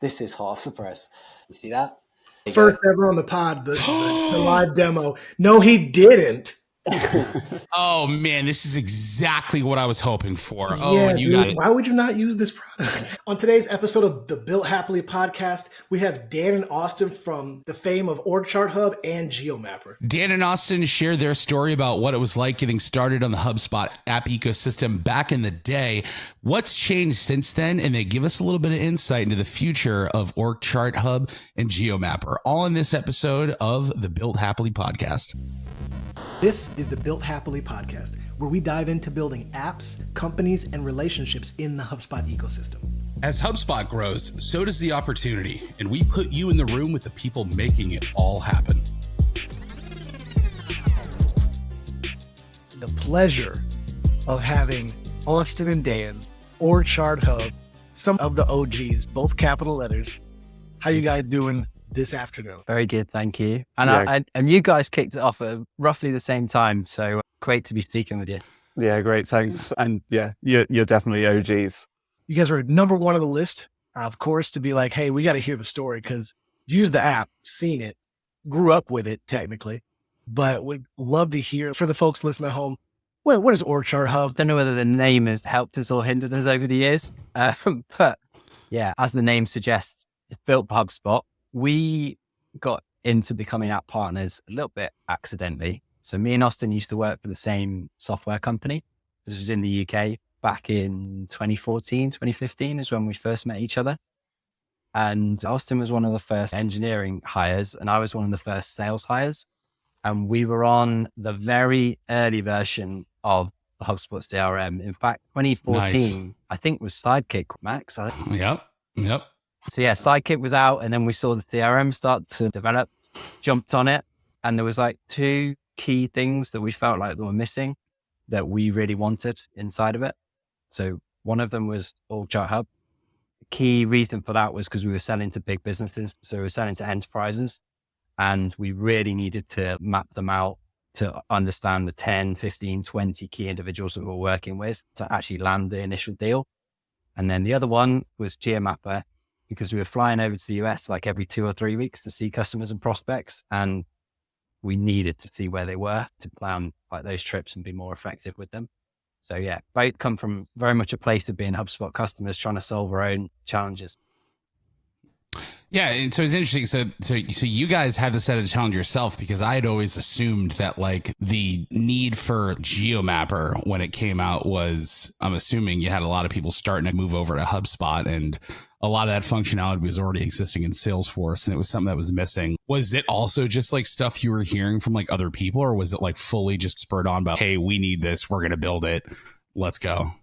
This is hot off the press. You see that? First ever on the pod, the live demo. No, he didn't. Oh man, this is exactly what I was hoping for. Yeah, you dude, got it. why would you not use this product? On today's episode of the Built Happily podcast, we have Dan and Austin from the fame of OrgChartHub and GeoMapper. Dan and Austin share their story about what it was like getting started on the HubSpot app ecosystem back in the day, what's changed since then, and they give us a little bit of insight into the future of OrgChartHub and GeoMapper, all in this episode of the Built Happily podcast. This is the Built Happily podcast, where we dive into building apps, companies, and relationships in the HubSpot ecosystem. As HubSpot grows, so does the opportunity, and we put you in the room with the people making it all happen. The pleasure of having Austin and Dan, OrgChartHub, some of the OGs, both capital letters. How you guys doing this afternoon? Very good, thank you. And and you guys kicked it off at roughly the same time, so great to be speaking with you. Yeah, great, thanks. And yeah, you're definitely OGs. You guys are number one on the list, of course, to be like, hey, we got to hear the story because use the app, seen it, grew up with it technically, but would love to hear for the folks listening at home. What is OrgChartHub? Don't know whether the name has helped us or hindered us over the years, but yeah, as the name suggests, it's built for HubSpot. We got into becoming app partners a little bit accidentally. So me and Austin used to work for the same software company. This is in the UK back in 2014, 2015 is when we first met each other. And Austin was one of the first engineering hires and I was one of the first sales hires. And we were on the very early version of the HubSpot CRM. In fact, 2014, nice. I think was Sidekick, Max. Yep. So yeah, Sidekick was out and then we saw the CRM start to develop, jumped on it. And there was like two key things that we felt like they were missing that we really wanted inside of it. So one of them was OrgChartHub. The key reason for that was because we were selling to big businesses. So we were selling to enterprises and we really needed to map them out to understand the 10, 15, 20 key individuals that we were working with to actually land the initial deal. And then the other one was GeoMapper, because we were flying over to the US like every 2 or 3 weeks to see customers and prospects. And we needed to see where they were to plan like those trips and be more effective with them. So yeah, both come from very much a place of being HubSpot customers trying to solve our own challenges. Yeah, and so it's interesting. So you guys had to set a challenge yourself, because I had always assumed that like the need for GeoMapper when it came out was, I'm assuming you had a lot of people starting to move over to HubSpot, and a lot of that functionality was already existing in Salesforce, and it was something that was missing. Was it also just like stuff you were hearing from like other people, or was it like fully just spurred on by, hey, we need this, we're going to build it, let's go?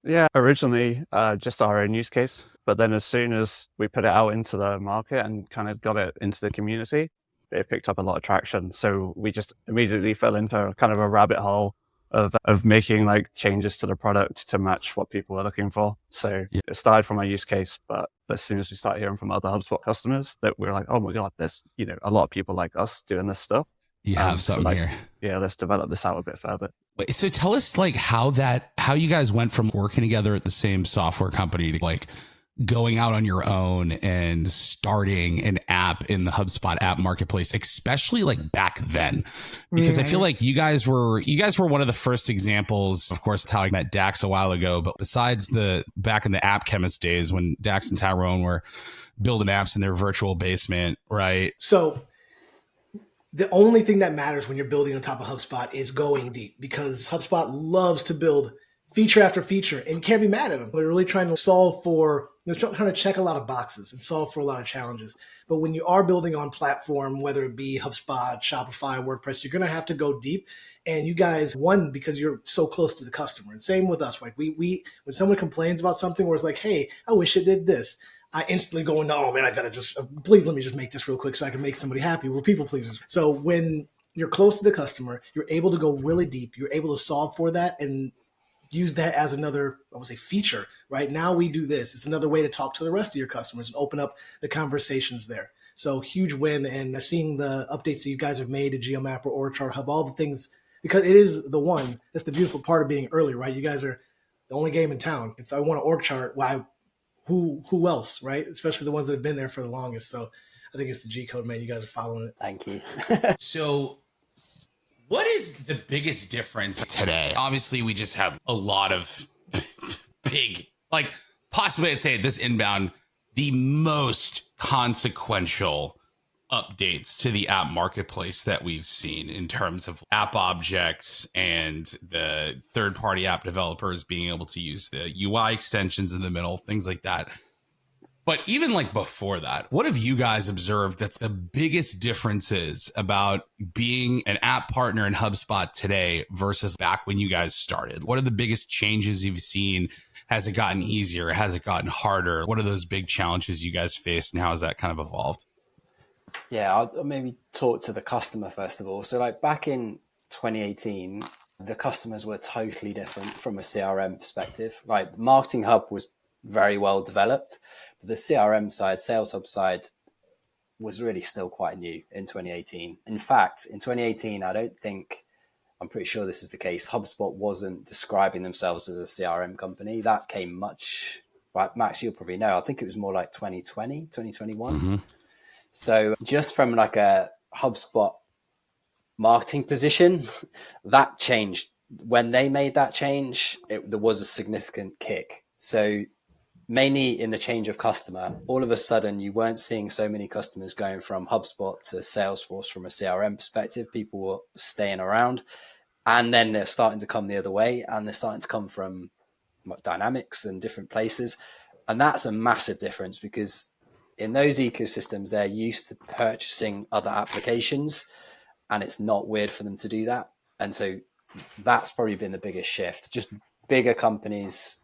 Yeah, originally just our own use case. But then as soon as we put it out into the market and kind of got it into the community, it picked up a lot of traction. So we just immediately fell into kind of a rabbit hole of making like changes to the product to match what people were looking for. So It started from our use case, but as soon as we started hearing from other HubSpot customers that we were like, oh my God, there's, a lot of people like us doing this stuff. You have something here. Yeah, let's develop this out a bit further. Wait, so tell us like how you guys went from working together at the same software company to like going out on your own and starting an app in the HubSpot app marketplace, especially like back then, because I feel like you guys were one of the first examples. Of course, it's how I met Dax a while ago, but besides back in the App Chemist days when Dax and Tyrone were building apps in their virtual basement, right? So the only thing that matters when you're building on top of HubSpot is going deep, because HubSpot loves to build feature after feature, and you can't be mad at them. They're really trying to solve for, they're trying to check a lot of boxes and solve for a lot of challenges. But when you are building on platform, whether it be HubSpot, Shopify, WordPress, you're going to have to go deep. And you guys won because you're so close to the customer. And same with us. Like we when someone complains about something where it's like, hey, I wish it did this, I instantly go into, oh man, I gotta please let me just make this real quick so I can make somebody happy. We're people pleasers. So when you're close to the customer, you're able to go really deep. You're able to solve for that and use that as another, I would say, feature, right? Now we do this. It's another way to talk to the rest of your customers and open up the conversations there. So huge win. And I've seen the updates that you guys have made to GeoMapper, OrgChartHub, all the things, because it is the one. That's the beautiful part of being early, right? You guys are the only game in town. If I want to org chart, who else, right? Especially the ones that have been there for the longest. So I think it's the G code, man. You guys are following it. Thank you. So what is the biggest difference today? Obviously, we just have a lot of big, like possibly I'd say at this inbound, the most consequential updates to the app marketplace that we've seen in terms of app objects and the third-party app developers being able to use the UI extensions in the middle, things like that. But even like before that, what have you guys observed that's the biggest differences about being an app partner in HubSpot today versus back when you guys started? What are the biggest changes you've seen? Has it gotten easier? Has it gotten harder? What are those big challenges you guys faced, and how has that kind of evolved? Yeah, I'll maybe talk to the customer first of all. So like back in 2018, the customers were totally different from a CRM perspective. Like Marketing Hub was very well developed, but the CRM side, Sales Hub side was really still quite new in 2018. In fact, in 2018, I'm pretty sure this is the case, HubSpot wasn't describing themselves as a CRM company. That came much, well, Max, you'll probably know, I think it was more like 2020, 2021. Mm-hmm. So just from like a HubSpot marketing position, that changed. When they made that change, there was a significant kick. So mainly in the change of customer, all of a sudden you weren't seeing so many customers going from HubSpot to Salesforce from a CRM perspective. People were staying around, and then they're starting to come the other way, and they're starting to come from Dynamics and different places. And that's a massive difference, because in those ecosystems, they're used to purchasing other applications, and it's not weird for them to do that. And so that's probably been the biggest shift. Just bigger companies,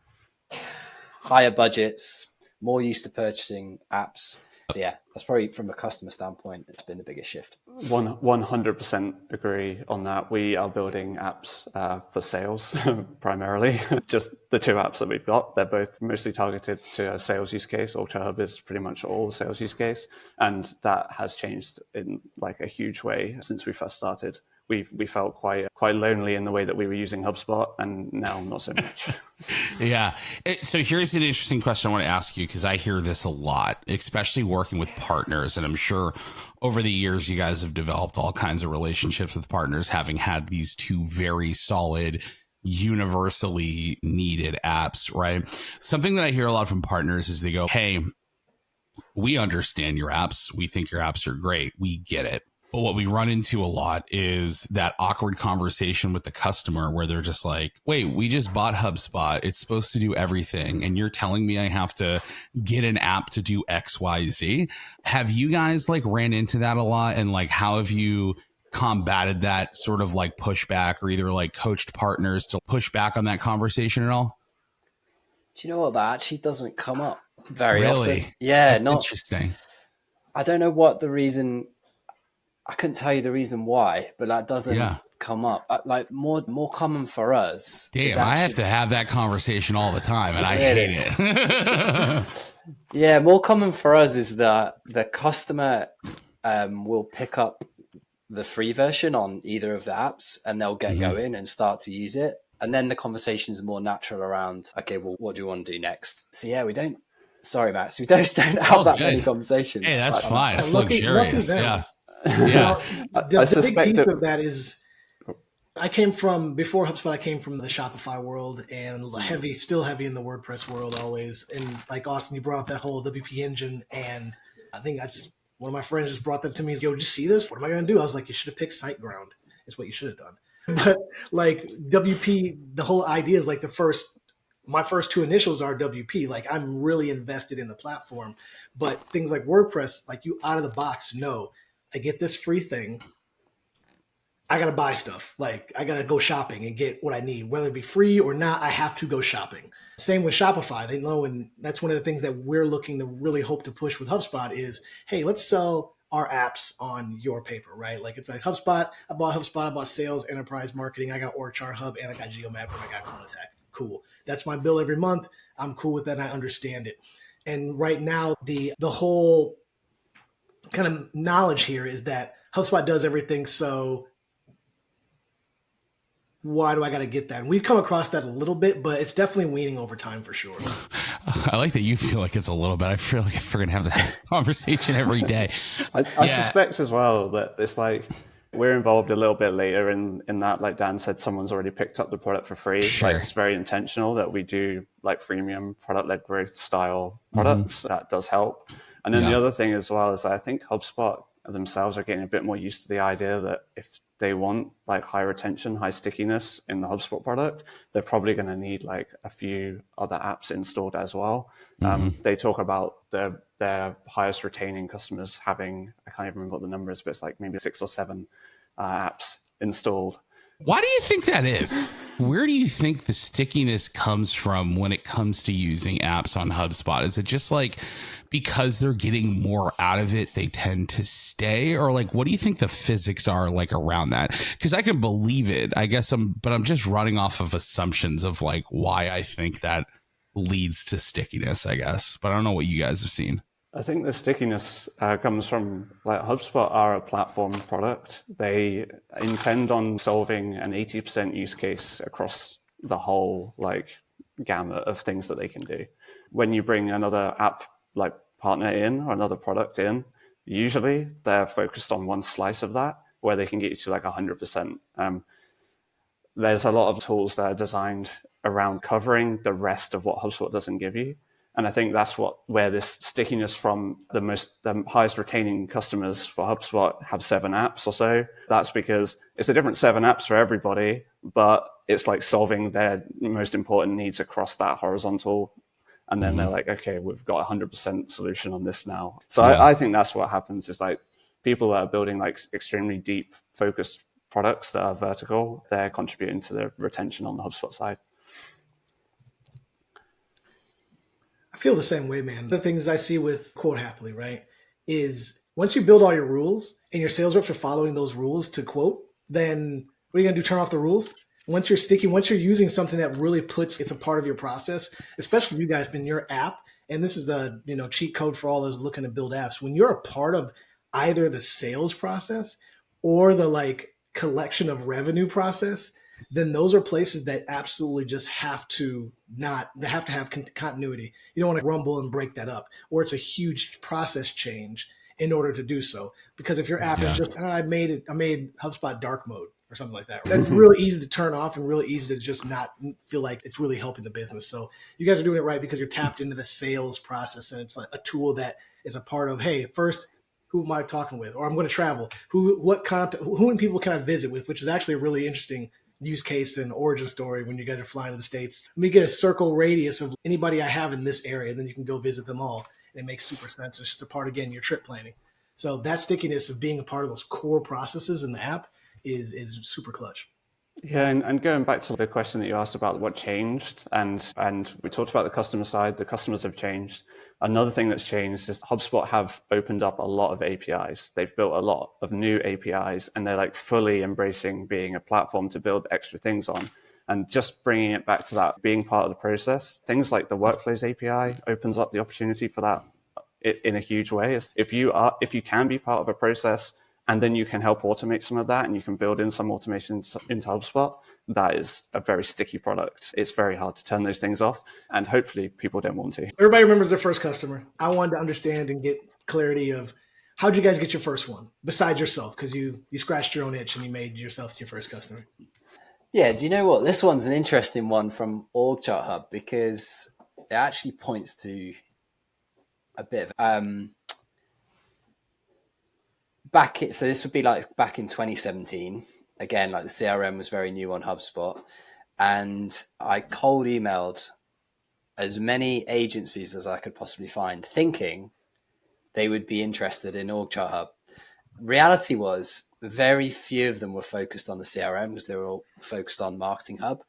higher budgets, more used to purchasing apps. So yeah, that's probably from a customer standpoint, it's been the biggest shift. 100% agree on that. We are building apps for sales primarily. Just the two apps that we've got, they're both mostly targeted to a sales use case. OrgChartHub is pretty much all sales use case. And that has changed in like a huge way since we first started. We felt quite lonely in the way that we were using HubSpot, and now not so much. Yeah. So here's an interesting question I want to ask you, because I hear this a lot, especially working with partners. And I'm sure over the years, you guys have developed all kinds of relationships with partners, having had these two very solid, universally needed apps, right? Something that I hear a lot from partners is they go, hey, we understand your apps. We think your apps are great. We get it. But what we run into a lot is that awkward conversation with the customer where they're just like, wait, we just bought HubSpot. It's supposed to do everything. And you're telling me I have to get an app to do X, Y, Z. Have you guys like ran into that a lot? And like, how have you combated that sort of like pushback, or either like coached partners to push back on that conversation at all? Do you know what? That actually doesn't come up very Really? often. Yeah, That's interesting. I don't know what the reason. I couldn't tell you the reason why, but that doesn't come up. Like more common for us. Damn, I have to have that conversation all the time, and I hate it. Yeah, more common for us is that the customer will pick up the free version on either of the apps, and they'll get going and start to use it. And then the conversation is more natural around, okay, well, what do you want to do next? So yeah, we don't. Sorry, Max, we don't have that many conversations. Hey, that's fine. It's lucky luxurious. them. Yeah. Yeah. The big piece of that is, I came from, before HubSpot, I came from the Shopify world, and still heavy in the WordPress world always. And like Austin, you brought up that whole WP engine, and I think one of my friends just brought that to me. Yo, did you see this? What am I going to do? I was like, you should have picked SiteGround. It's what you should have done. But like WP, the whole idea is like my first two initials are WP. Like I'm really invested in the platform, but things like WordPress, like you out of the box know, I get this free thing. I got to buy stuff. Like I got to go shopping and get what I need, whether it be free or not. I have to go shopping. Same with Shopify. They know, and that's one of the things that we're looking to really hope to push with HubSpot is, hey, let's sell our apps on your paper, right? Like it's like HubSpot. I bought sales, enterprise marketing. I got OrgChartHub, and I got GeoMapper, and I got Contact. Cool. That's my bill every month. I'm cool with that. And I understand it. And right now, the whole kind of knowledge here is that HubSpot does everything. So why do I got to get that? And we've come across that a little bit, but it's definitely weaning over time for sure. I like that you feel like it's a little bit. I feel like we're going to have this conversation every day. I suspect as well that it's like we're involved a little bit later in that. Like Dan said, someone's already picked up the product for free. Sure. Like it's very intentional that we do like freemium product-led growth style products. That does help. And then the other thing as well is I think HubSpot themselves are getting a bit more used to the idea that if they want like high retention, high stickiness in the HubSpot product, they're probably going to need like a few other apps installed as well. They talk about their highest retaining customers having, I can't even remember what the number is, but it's like maybe 6 or 7 apps installed. Why do you think that is? Where do you think the stickiness comes from when it comes to using apps on HubSpot? Is it just like because they're getting more out of it, they tend to stay? Or like, what do you think the physics are like around that? Because I can believe it, I guess but I'm just running off of assumptions of like why I think that leads to stickiness, I guess. But I don't know what you guys have seen. I think the stickiness comes from like HubSpot are a platform product. They intend on solving an 80% use case across the whole like gamut of things that they can do. When you bring another app like partner in or another product in, usually they're focused on one slice of that where they can get you to like 100%. There's a lot of tools that are designed around covering the rest of what HubSpot doesn't give you. And I think that's where this stickiness from the highest retaining customers for HubSpot have 7 apps or so. That's because it's a different 7 apps for everybody, but it's like solving their most important needs across that horizontal. And then they're like, okay, we've got 100% solution on this now. So I think that's what happens is like people that are building like extremely deep focused products that are vertical, they're contributing to the retention on the HubSpot side. I feel the same way, man. The things I see with quote happily, right, is once you build all your rules and your sales reps are following those rules to quote, then what are you going to do? Turn off the rules? Once you're sticky, once you're using something that really it's a part of your process, especially you guys in your app, and this is a cheat code for all those looking to build apps. When you're a part of either the sales process or the like collection of revenue process, then those are places that absolutely just have to have continuity. You don't want to rumble and break that up, or it's a huge process change in order to do so. Because if your app is just, I made HubSpot dark mode or something like that, that's really easy to turn off and really easy to just not feel like it's really helping the business. So you guys are doing it right because you're tapped into the sales process, and it's like a tool that is a part of, hey, first, who am I talking with? Or I'm going to travel. Who and people can I visit with, which is actually a really interesting use case and origin story when you guys are flying to the States. Let me get a circle radius of anybody I have in this area, and then you can go visit them all. And it makes super sense. It's just a part, again, your trip planning. So that stickiness of being a part of those core processes in the app is super clutch. Yeah, and going back to the question that you asked about what changed, and we talked about the customer side, the customers have changed. Another thing that's changed is HubSpot have opened up a lot of APIs. They've built a lot of new APIs, and they're like fully embracing being a platform to build extra things on. And just bringing it back to that being part of the process, things like the Workflows API opens up the opportunity for that in a huge way. If you can be part of a process, and then you can help automate some of that, and you can build in some automations into HubSpot, that is a very sticky product. It's very hard to turn those things off, and hopefully people don't want to. Everybody remembers their first customer. I wanted to understand and get clarity of how'd you guys get your first one, besides yourself, because you scratched your own itch and you made yourself your first customer. Yeah, do you know what? This one's an interesting one from OrgChartHub because it actually points to a bit of... so this would be like back in 2017. Again, like the CRM was very new on HubSpot. And I cold emailed as many agencies as I could possibly find, thinking they would be interested in OrgChartHub. Reality was very few of them were focused on the CRM because they were all focused on Marketing Hub.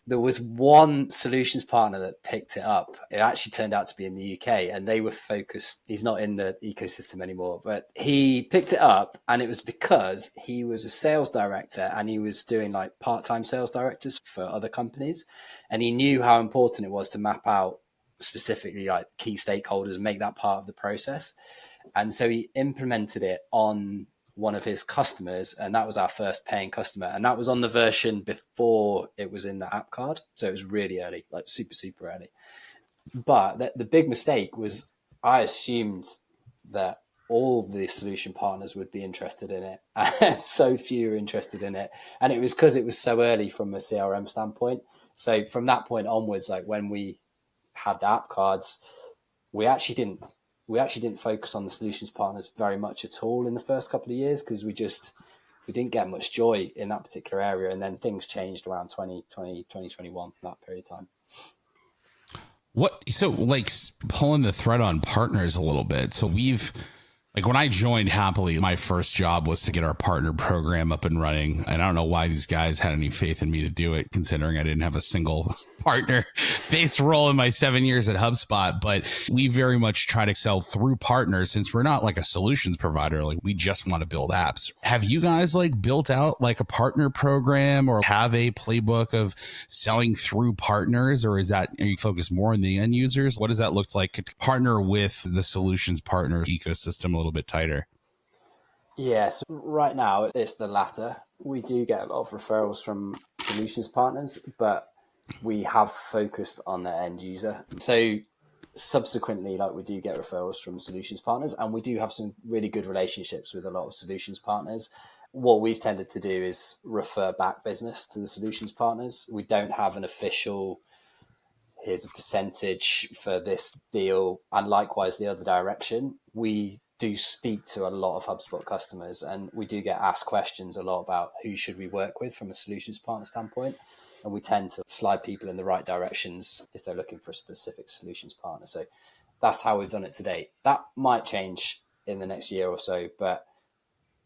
There was one solutions partner that picked it up. It actually turned out to be in the UK, and they were focused. He's not in the ecosystem anymore, but he picked it up, and it was because he was a sales director and he was doing like part-time sales directors for other companies. And he knew how important it was to map out specifically like key stakeholders and make that part of the process. And so he implemented it on one of his customers, and that was our first paying customer. And that was on the version before it was in the app card. So it was really early, like super, super early. But the big mistake was I assumed that all the solution partners would be interested in it, and so few were interested in it. And it was because it was so early from a CRM standpoint. So from that point onwards, like when we had the app cards, we actually didn't focus on the solutions partners very much at all in the first couple of years, because we didn't get much joy in that particular area. And then things changed around 2020, 2021, that period of time. So like pulling the thread on partners a little bit. So like when I joined Happily, my first job was to get our partner program up and running. And I don't know why these guys had any faith in me to do it, considering I didn't have a single partner based role in my 7 years at HubSpot. But we very much try to sell through partners, since we're not like a solutions provider. Like we just want to build apps. Have you guys like built out like a partner program or have a playbook of selling through partners, or are you focused more on the end users? What does that look like to partner with the solutions partner ecosystem a little bit tighter? Yeah, so right now it's the latter. We do get a lot of referrals from solutions partners, but we have focused on the end user. So subsequently, like we do get referrals from solutions partners, and we do have some really good relationships with a lot of solutions partners. What we've tended to do is refer back business to the solutions partners. We don't have an official, here's a percentage for this deal, and likewise the other direction. We do speak to a lot of HubSpot customers, and we do get asked questions a lot about who should we work with from a solutions partner standpoint. And we tend to slide people in the right directions if they're looking for a specific solutions partner. So that's how we've done it to date. That might change in the next year or so, but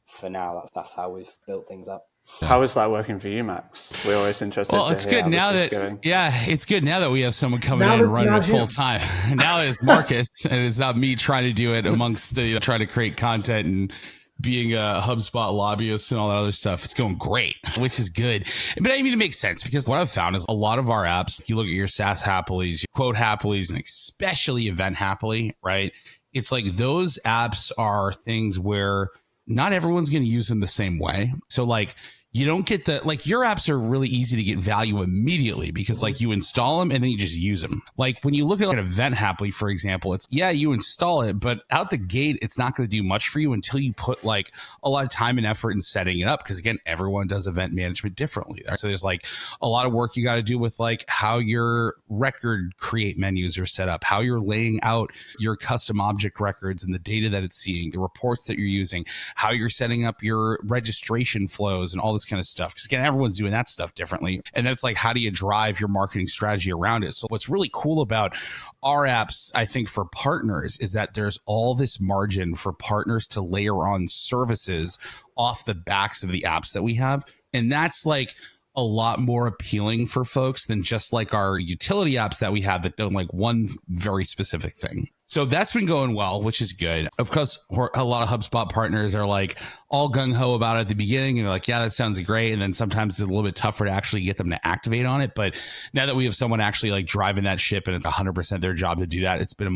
for now, that's how we've built things up. How is that working for you, Max? We're always interested. Well, it's good now that it's good now that we have someone coming in and running it full time. Now it's Marcus, and it's not me trying to do it amongst trying to create content and being a HubSpot lobbyist and all that other stuff. It's going great, which is good. But I mean, it makes sense, because what I've found is a lot of our apps, you look at your SaaS Hapilys, your quote Hapilys, and especially Event Happily, right? It's like those apps are things where not everyone's going to use them the same way. So like, you don't get your apps are really easy to get value immediately, because like you install them and then you just use them. Like when you look at like an Event Happily, for example, it's you install it, but out the gate, it's not going to do much for you until you put like a lot of time and effort in setting it up. Because again, everyone does event management differently. So there's like a lot of work you got to do with like how your record create menus are set up, how you're laying out your custom object records and the data that it's seeing, the reports that you're using, how you're setting up your registration flows and all this kind of stuff. Because again, everyone's doing that stuff differently. And then it's like, how do you drive your marketing strategy around it? So what's really cool about our apps, I think, for partners is that there's all this margin for partners to layer on services off the backs of the apps that we have. And that's like a lot more appealing for folks than just like our utility apps that we have that don't like one very specific thing. So that's been going well, which is good. Of course, a lot of HubSpot partners are like all gung-ho about it at the beginning, and they're like, yeah, that sounds great. And then sometimes it's a little bit tougher to actually get them to activate on it. But now that we have someone actually like driving that ship and it's 100% their job to do that, it's been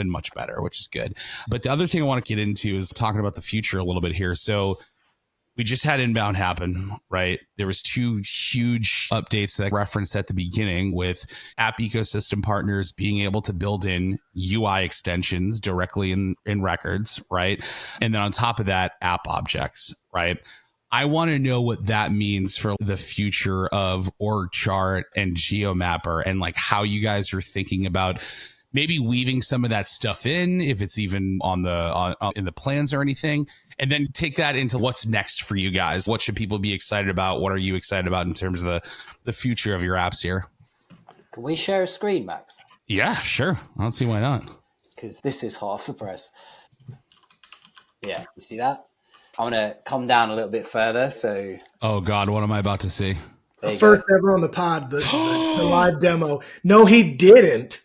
much better, which is good. But the other thing I want to get into is talking about the future a little bit here. So we just had Inbound happen, right? There was 2 huge updates that I referenced at the beginning, with app ecosystem partners being able to build in UI extensions directly in records, right? And then on top of that, app objects, right? I want to know what that means for the future of OrgChart and GeoMapper, and like how you guys are thinking about maybe weaving some of that stuff in, if it's even in the plans or anything. And then take that into what's next for you guys. What should people be excited about? What are you excited about in terms of the future of your apps here? Can we share a screen, Max? Yeah, sure. I don't see why not. Because this is half the press. Yeah, you see that? I'm going to come down a little bit further. So, oh God, what am I about to see? First ever on the pod, the live demo. No, he didn't.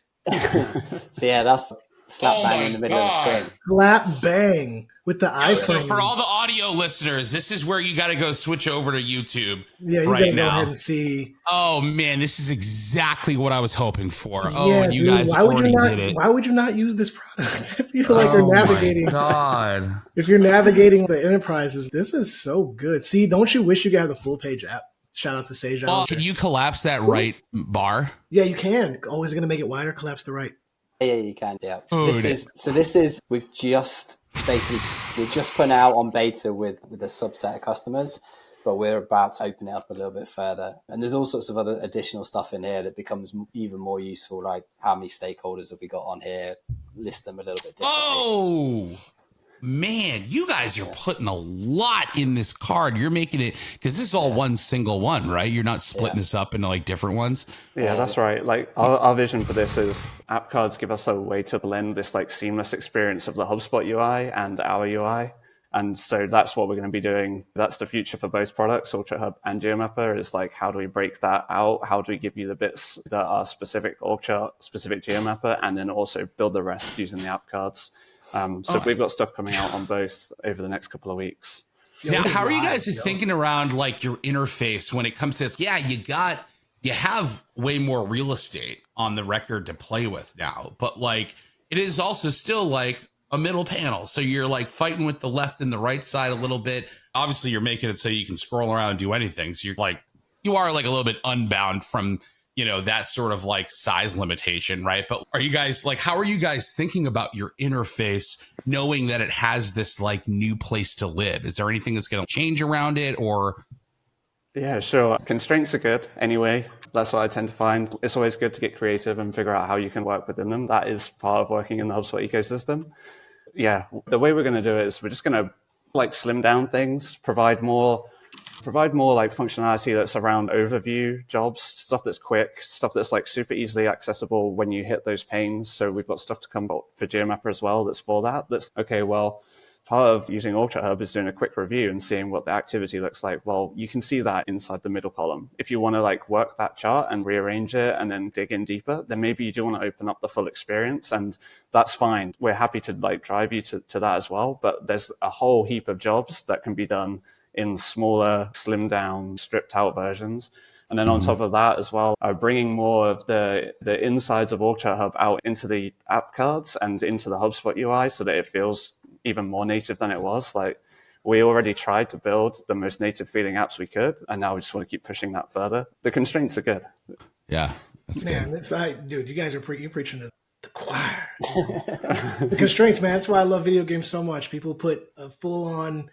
So yeah, that's slap bang in the middle of the screen. Slap bang with the iPhone. So for all the audio listeners, this is where you got to go switch over to YouTube. Yeah, you gotta go ahead and see. Oh man, this is exactly what I was hoping for. Oh, yeah, and you guys already did it. Why would you not use this product? If you feel like you're navigating. My God. If you're navigating the enterprises, this is so good. See, don't you wish you could have the full page app? Shout out to Sage. Well, can you collapse that right bar? Yeah, you can. Always going to make it wider, collapse the right. Yeah, you can. Yeah. Oh, This is we've just put out on beta with a subset of customers, but we're about to open it up a little bit further. And there's all sorts of other additional stuff in here that becomes even more useful, like how many stakeholders have we got on here, list them a little bit differently. Oh, man, you guys are putting a lot in this card. You're making it, because this is all one single one, right? You're not splitting this up into like different ones. Yeah, that's right. Like our vision for this is app cards give us a way to blend this like seamless experience of the HubSpot UI and our UI. And so that's what we're going to be doing. That's the future for both products, OrgChartHub and GeoMapper, is like, how do we break that out? How do we give you the bits that are specific OrgChart, specific GeoMapper, and then also build the rest using the app cards? So we've got stuff coming out on both over the next couple of weeks. Now, how are you guys thinking around like your interface when it comes to this? Yeah, you have way more real estate on the record to play with now, but like it is also still like a middle panel. So you're like fighting with the left and the right side a little bit. Obviously, you're making it so you can scroll around and do anything. So you are like a little bit unbound from, that sort of like size limitation, right? But are you guys like, how are you guys thinking about your interface, knowing that it has this like new place to live? Is there anything that's going to change around it, or? Yeah, sure. Constraints are good anyway. That's what I tend to find. It's always good to get creative and figure out how you can work within them. That is part of working in the HubSpot ecosystem. Yeah, the way we're going to do it is we're just going to like slim down things, provide more like functionality that's around overview jobs, stuff that's quick, stuff that's like super easily accessible when you hit those panes. So we've got stuff to come out for GeoMapper as well that's for that. That's okay, well, part of using OrgChartHub is doing a quick review and seeing what the activity looks like. Well, you can see that inside the middle column. If you want to like work that chart and rearrange it and then dig in deeper, then maybe you do want to open up the full experience, and that's fine. We're happy to like drive you to that as well. But there's a whole heap of jobs that can be done in smaller, slimmed down, stripped out versions. And then on top of that as well, bringing more of the insides of OrgChartHub out into the app cards and into the HubSpot UI so that it feels even more native than it was. Like, we already tried to build the most native feeling apps we could, and now we just want to keep pushing that further. The constraints are good. Yeah, that's good. Dude, you guys are you're preaching to the choir. The constraints, man. That's why I love video games so much. People put a full-on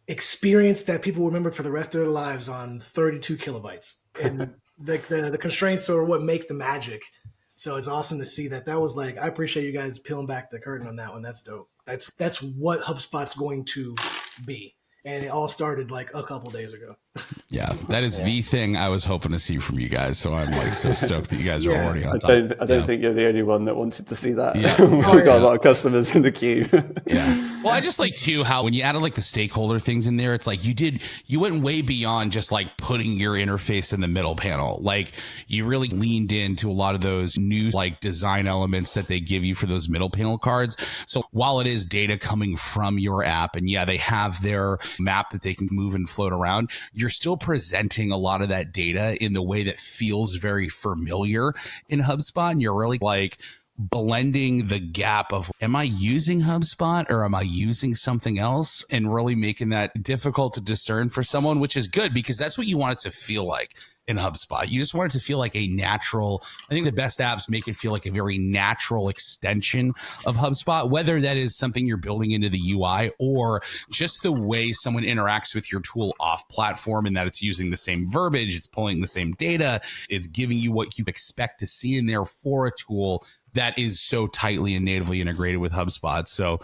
experience that people remember for the rest of their lives on 32 kilobytes, and the constraints are what make the magic. So it's awesome to see that. That was like, I appreciate you guys peeling back the curtain on that one. That's dope. That's what HubSpot's going to be. And it all started like a couple days ago. Yeah, that is the thing I was hoping to see from you guys. So I'm like so stoked that you guys are already on top. I don't think you're the only one that wanted to see that. Yeah. We've got a lot of customers in the queue. Yeah. Well, I just like too how when you added like the stakeholder things in there, it's like you went way beyond just like putting your interface in the middle panel. Like you really leaned into a lot of those new like design elements that they give you for those middle panel cards. So while it is data coming from your app, and yeah, they have their map that they can move and float around, you're still presenting a lot of that data in the way that feels very familiar in HubSpot. And you're really like blending the gap of, am I using HubSpot or am I using something else? And really making that difficult to discern for someone, which is good because that's what you want it to feel like in HubSpot. You just want it to feel like a natural, I think the best apps make it feel like a very natural extension of HubSpot, whether that is something you're building into the UI or just the way someone interacts with your tool off platform, and that it's using the same verbiage, it's pulling the same data, it's giving you what you expect to see in there for a tool that is so tightly and natively integrated with HubSpot. So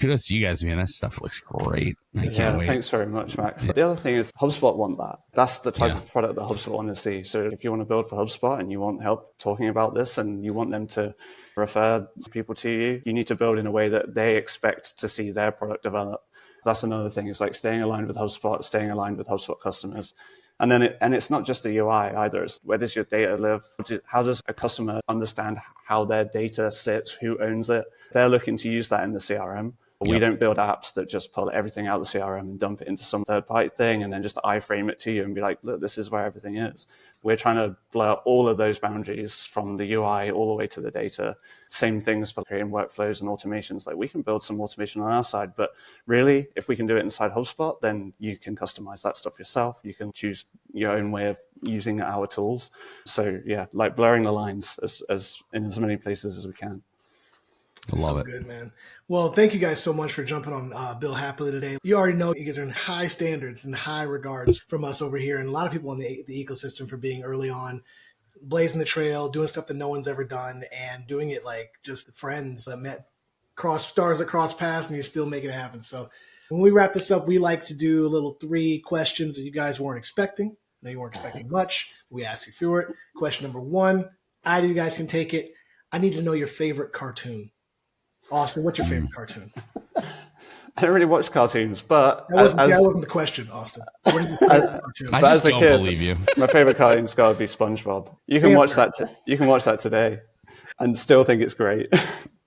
kudos to you guys, man. That stuff looks great. I can't wait. Thanks very much, Max. The other thing is HubSpot want that. That's the type of product that HubSpot want to see. So if you want to build for HubSpot and you want help talking about this and you want them to refer people to you, you need to build in a way that they expect to see their product develop. That's another thing. It's like staying aligned with HubSpot, staying aligned with HubSpot customers. And then it's not just the UI either. It's where does your data live? How does a customer understand how their data sits? Who owns it? They're looking to use that in the CRM. We don't build apps that just pull everything out of the CRM and dump it into some third-party thing and then just iframe it to you and be like, look, this is where everything is. We're trying to blur all of those boundaries from the UI all the way to the data. Same things for creating workflows and automations. Like we can build some automation on our side, but really, if we can do it inside HubSpot, then you can customize that stuff yourself. You can choose your own way of using our tools. So yeah, like blurring the lines as in as many places as we can. I love it. Good, man. Well, thank you guys so much for jumping on Bill Happily today. You already know you guys are in high standards and high regards from us over here, and a lot of people in the ecosystem for being early on, blazing the trail, doing stuff that no one's ever done, and doing it like just friends that met, stars that cross paths, and you're still making it happen. So when we wrap this up, we like to do a little 3 questions that you guys weren't expecting. I know you weren't expecting much. We ask you through it. Question number 1, either you guys can take it. I need to know your favorite cartoon. Austin, what's your favorite cartoon? I don't really watch cartoons, but that wasn't the question, Austin. What is your favorite cartoon? I just don't believe you. My favorite cartoon's got to be SpongeBob. You can watch that. You can watch that today, and still think it's great.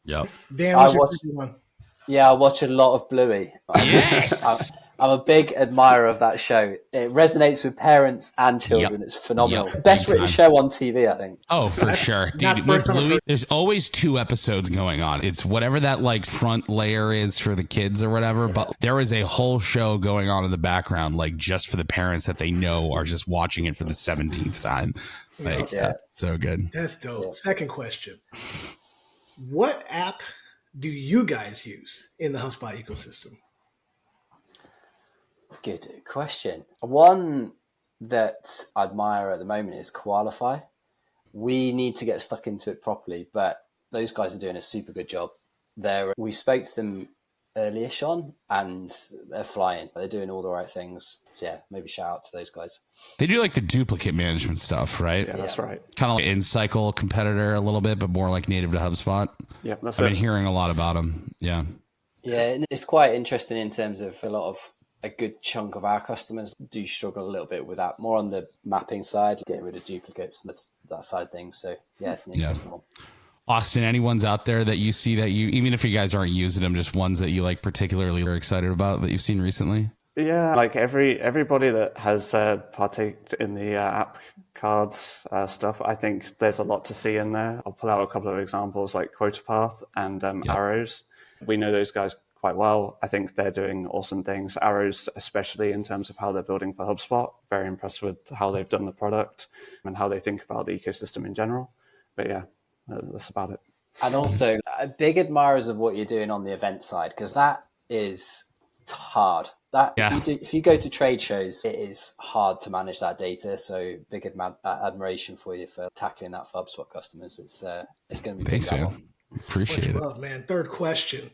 Yep. Dan, what's your favorite one? Yeah, I watch a lot of Bluey. Yes. I'm a big admirer of that show. It resonates with parents and children. Yep. It's phenomenal. Yep. Best written show on TV, I think. Oh, for sure. Dude, with Bluey, there's always 2 episodes going on. It's whatever that like front layer is for the kids or whatever, but there is a whole show going on in the background, like just for the parents that they know are just watching it for the 17th time. Like, that's so good. That's dope. Yeah. Second question. What app do you guys use in the HubSpot ecosystem? Good question. One that I admire at the moment is Qualify. We need to get stuck into it properly, but those guys are doing a super good job. We spoke to them early-ish on, and they're flying. They're doing all the right things. So yeah, maybe shout out to those guys. They do like the duplicate management stuff, right? Yeah, that's right. Kind of like InCycle competitor a little bit, but more like native to HubSpot. Yeah, I've been hearing a lot about them. Yeah. Yeah, and it's quite interesting in terms of a good chunk of our customers do struggle a little bit with that, more on the mapping side, getting rid of duplicates and that side of things. So yeah, it's an interesting one. Austin, any ones out there that you see that you, even if you guys aren't using them, just ones that you like particularly are excited about that you've seen recently? Yeah, like everybody that has partaked in the app cards stuff, I think there's a lot to see in there. I'll pull out a couple of examples like QuotaPath and Arrows. We know those guys quite well. I think they're doing awesome things. Arrows, especially in terms of how they're building for HubSpot. Very impressed with how they've done the product and how they think about the ecosystem in general. But yeah, that's about it. And also, big admirers of what you're doing on the event side, because that is hard. If you go to trade shows, it is hard to manage that data. So big admiration for you for tackling that for HubSpot customers. It's going to be Thanks, man. Appreciate it. Love, man. Third question.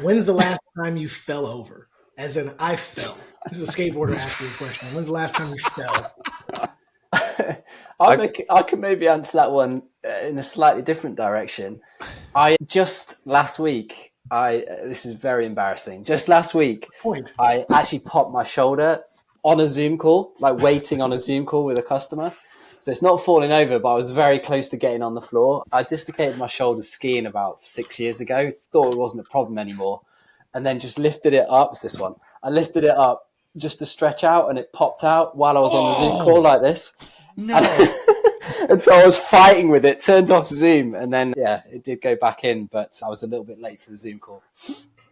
When's the last time you fell over? As in, I fell. This is a skateboarder asking a question. When's the last time you fell? I can maybe answer that one in a slightly different direction. Last week, this is very embarrassing. Just last week, I actually popped my shoulder on a Zoom call, like waiting on a Zoom call with a customer. So it's not falling over, but I was very close to getting on the floor. I dislocated my shoulder skiing about 6 years ago, thought it wasn't a problem anymore, and then just lifted it up. It's this one. I lifted it up just to stretch out, and it popped out while I was on the Zoom call like this. No. And so I was fighting with it, turned off Zoom, and then, it did go back in, but I was a little bit late for the Zoom call.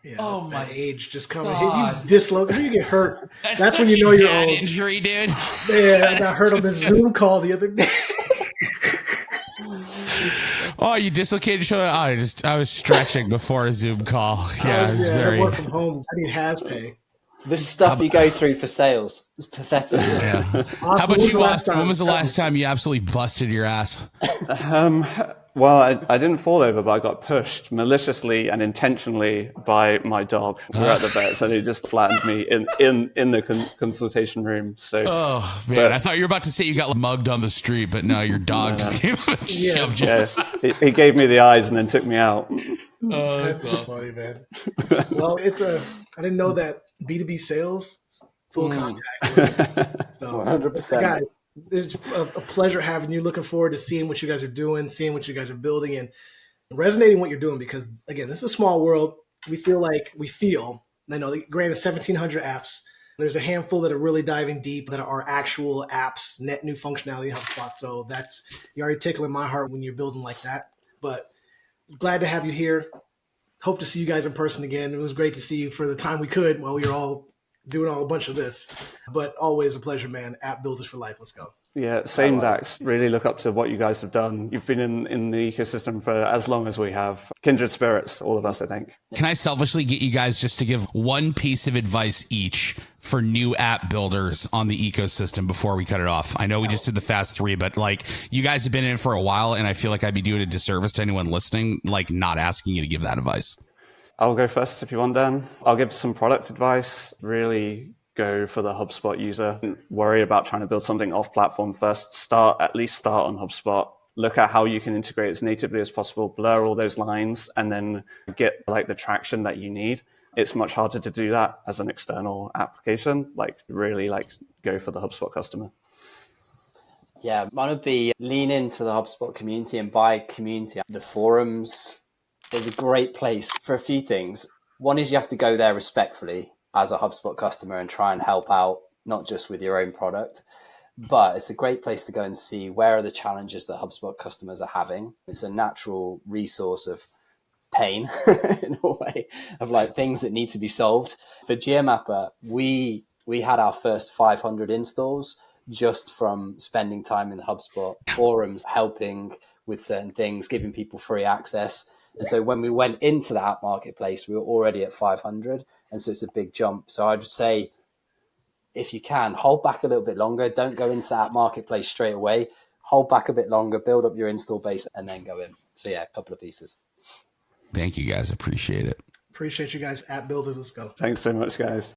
Yeah, my age just coming. You dislocate, you get hurt. That's when you know you're old. Injury, dude. Man, I got hurt on the Zoom call the other day. Oh, you dislocated your shoulder? I was stretching before a Zoom call. Yeah, I work from home. I need HasPay. This is stuff you go through for sales. It's pathetic. Yeah. How about you, Austin? When was the last time you absolutely busted your ass? Well, I didn't fall over, but I got pushed maliciously and intentionally by my dog. We were at the vets, and he just flattened me in the consultation room. So, I thought you were about to say you got mugged on the street, but no, your dog just came up and shoved you. Yeah, he gave me the eyes and then took me out. Oh, that's awesome. Funny, man. Well, I didn't know that B2B sales, full contact. So, 100%. Guys, it's a pleasure having you. Looking forward to seeing what you guys are doing, seeing what you guys are building. And resonating what you're doing, because again, this is a small world. We feel, I know, granted 1,700 apps. There's a handful that are really diving deep that are actual apps, net new functionality in HubSpot. So you're already tickling my heart when you're building like that. But glad to have you here. Hope to see you guys in person again. It was great to see you for the time we could while we were all doing a bunch of this. But always a pleasure, man. App builders for life. Let's go. Yeah, same, Dax. Really look up to what you guys have done. You've been in the ecosystem for as long as we have. Kindred spirits, all of us, I think. Can I selfishly get you guys just to give one piece of advice each for new app builders on the ecosystem before we cut it off? I know we just did the fast 3, but like, you guys have been in it for a while, and I feel like I'd be doing a disservice to anyone listening, like not asking you to give that advice. I'll go first if you want, Dan. I'll give some product advice. Really go for the HubSpot user. Don't worry about trying to build something off platform first. At least start on HubSpot. Look at how you can integrate as natively as possible, blur all those lines, and then get like the traction that you need. It's much harder to do that as an external application. Like, really, like, go for the HubSpot customer. Yeah, mine would be lean into the HubSpot community, and by community, the forums is a great place for a few things. One is you have to go there respectfully as a HubSpot customer and try and help out, not just with your own product, but it's a great place to go and see where are the challenges that HubSpot customers are having. It's a natural resource of pain in a way, of like things that need to be solved. For GeoMapper, we had our first 500 installs just from spending time in the HubSpot forums, helping with certain things, giving people free access. And so when we went into the app marketplace, we were already at 500. And so it's a big jump. So I'd say, if you can, hold back a little bit longer. Don't go into that marketplace straight away. Hold back a bit longer, build up your install base, and then go in. So yeah, a couple of pieces. Thank you, guys. Appreciate it. Appreciate you guys, app builders. Let's go. Thanks so much, guys.